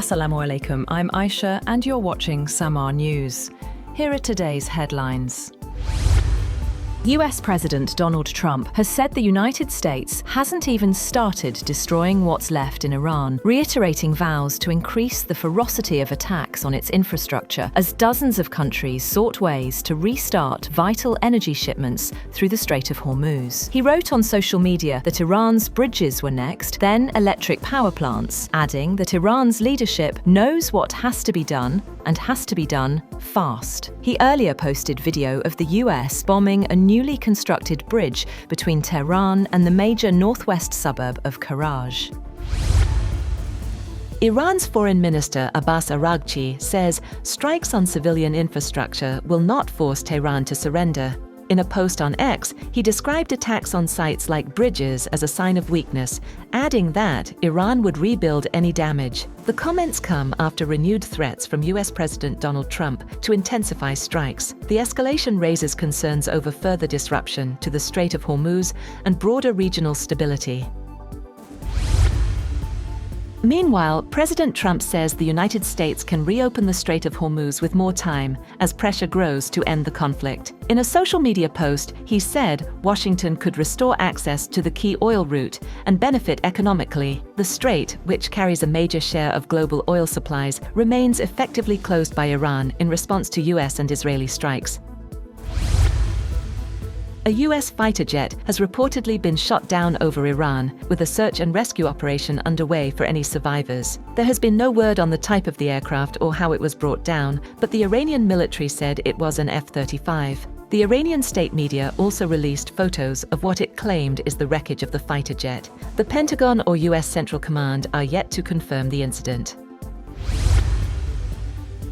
Assalamu alaikum, I'm Aisha and you're watching Samaa News. Here are today's headlines. US President Donald Trump has said the United States hasn't even started destroying what's left in Iran, reiterating vows to increase the ferocity of attacks on its infrastructure as dozens of countries sought ways to restart vital energy shipments through the Strait of Hormuz. He wrote on social media that Iran's bridges were next, then electric power plants, adding that Iran's leadership knows what has to be done and has to be done fast. He earlier posted video of the US bombing a newly constructed bridge between Tehran and the major northwest suburb of Karaj. Iran's Foreign Minister Abbas Araghchi says strikes on civilian infrastructure will not force Tehran to surrender. In a post on X, he described attacks on sites like bridges as a sign of weakness, adding that Iran would rebuild any damage. The comments come after renewed threats from US President Donald Trump to intensify strikes. The escalation raises concerns over further disruption to the Strait of Hormuz and broader regional stability. Meanwhile, President Trump says the United States can reopen the Strait of Hormuz with more time as pressure grows to end the conflict. In a social media post, he said Washington could restore access to the key oil route and benefit economically. The strait, which carries a major share of global oil supplies, remains effectively closed by Iran in response to US and Israeli strikes. A US fighter jet has reportedly been shot down over Iran, with a search and rescue operation underway for any survivors. There has been no word on the type of the aircraft or how it was brought down, but the Iranian military said it was an F-35. The Iranian state media also released photos of what it claimed is the wreckage of the fighter jet. The Pentagon or US Central Command are yet to confirm the incident.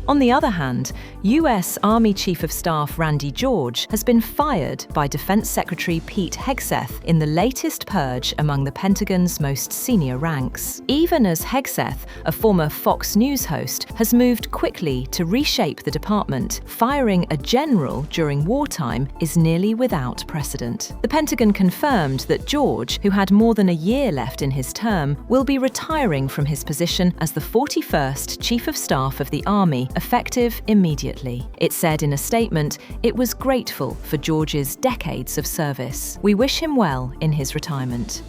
On the other hand, US Army Chief of Staff Randy George has been fired by Defense Secretary Pete Hegseth in the latest purge among the Pentagon's most senior ranks. Even as Hegseth, a former Fox News host, has moved quickly to reshape the department, firing a general during wartime is nearly without precedent. The Pentagon confirmed that George, who had more than a year left in his term, will be retiring from his position as the 41st Chief of Staff of the Army, effective immediately. It said in a statement, "It was grateful for George's decades of service. We wish him well in his retirement."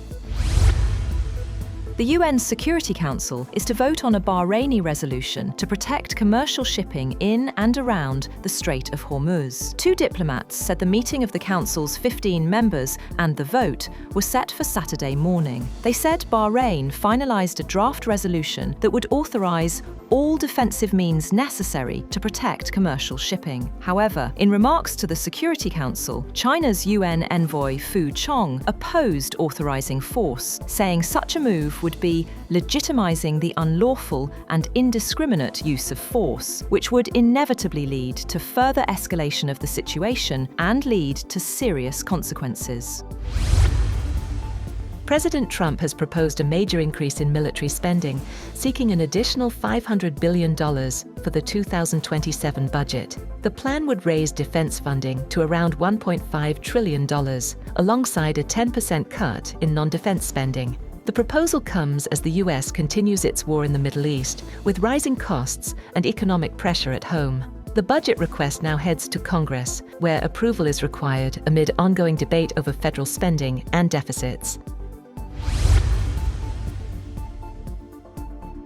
The UN Security Council is to vote on a Bahraini resolution to protect commercial shipping in and around the Strait of Hormuz. Two diplomats said the meeting of the Council's 15 members and the vote were set for Saturday morning. They said Bahrain finalized a draft resolution that would authorize all defensive means necessary to protect commercial shipping. However, in remarks to the Security Council, China's UN envoy Fu Chong opposed authorizing force, saying such a move would be legitimizing the unlawful and indiscriminate use of force, which would inevitably lead to further escalation of the situation and lead to serious consequences. President Trump has proposed a major increase in military spending, seeking an additional $500 billion for the 2027 budget. The plan would raise defense funding to around $1.5 trillion, alongside a 10% cut in non-defense spending. The proposal comes as the US continues its war in the Middle East, with rising costs and economic pressure at home. The budget request now heads to Congress, where approval is required amid ongoing debate over federal spending and deficits.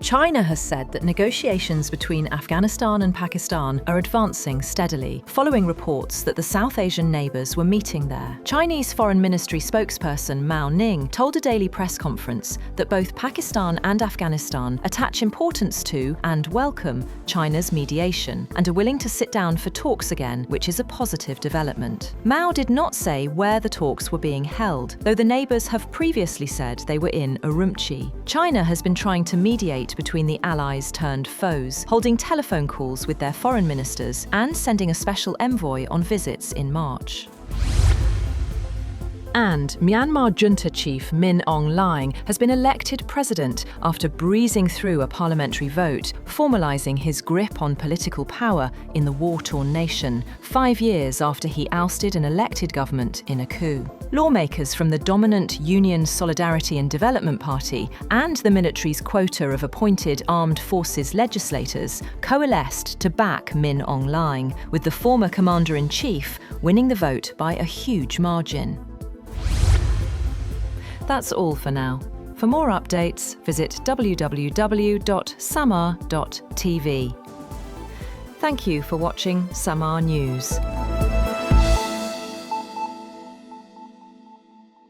China has said that negotiations between Afghanistan and Pakistan are advancing steadily, following reports that the South Asian neighbours were meeting there. Chinese Foreign Ministry spokesperson Mao Ning told a daily press conference that both Pakistan and Afghanistan attach importance to and welcome China's mediation and are willing to sit down for talks again, which is a positive development. Mao did not say where the talks were being held, though the neighbours have previously said they were in Urumqi. China has been trying to mediate between the allies turned foes, holding telephone calls with their foreign ministers and sending a special envoy on visits in March. And Myanmar junta chief Min Aung Hlaing has been elected president after breezing through a parliamentary vote, formalising his grip on political power in the war-torn nation, 5 years after he ousted an elected government in a coup. Lawmakers from the dominant Union Solidarity and Development Party and the military's quota of appointed armed forces legislators coalesced to back Min Aung Hlaing, with the former commander-in-chief winning the vote by a huge margin. That's all for now. For more updates, visit www.samaa.tv. Thank you for watching Samaa News.